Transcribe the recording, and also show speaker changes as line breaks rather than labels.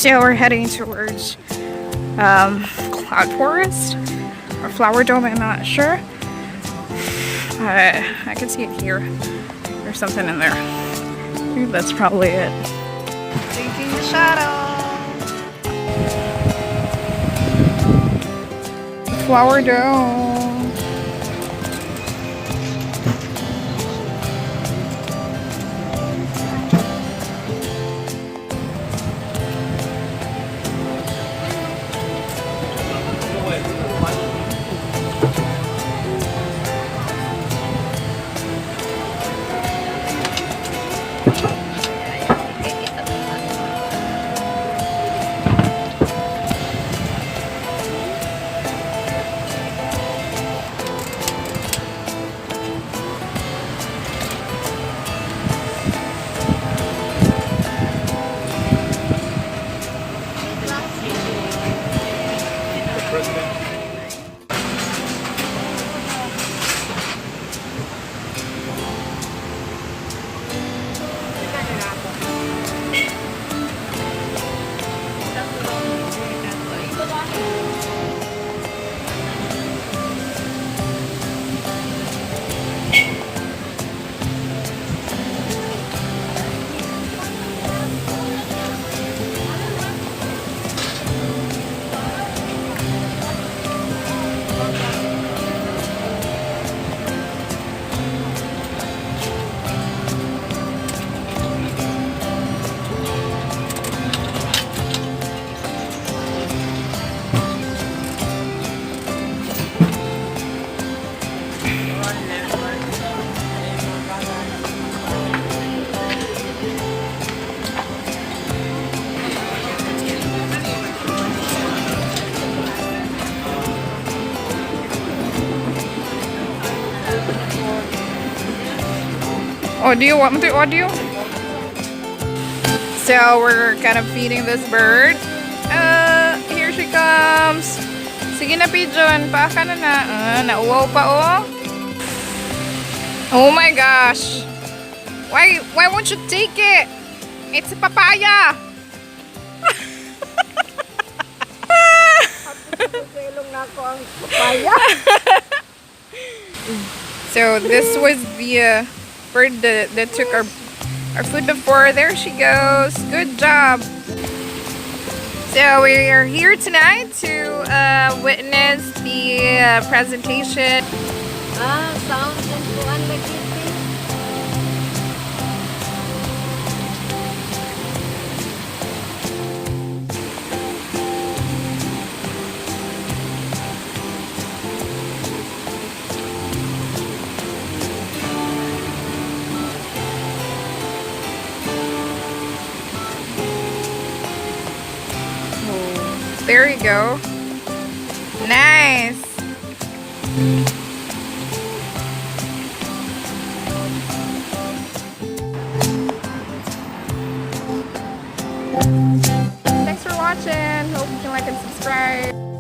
So we're heading towards Cloud Forest or Flower Dome, I'm not sure. I can see it here. There's something in there. I think that's probably it. Taking the shuttle. Flower Dome. Oh, do you want me to audio? So we're kind of feeding this bird. Here she comes. Sige na, pigeon. Paka na na. Nauwaw pa, oh. Oh my gosh. Why won't you take it? It's a papaya. So this was the bird that took our food before. There she goes. Good job. So we are here tonight to witness the presentation.
Sounds and like
There you go. Nice. Thanks for watching. Hope you can like and subscribe.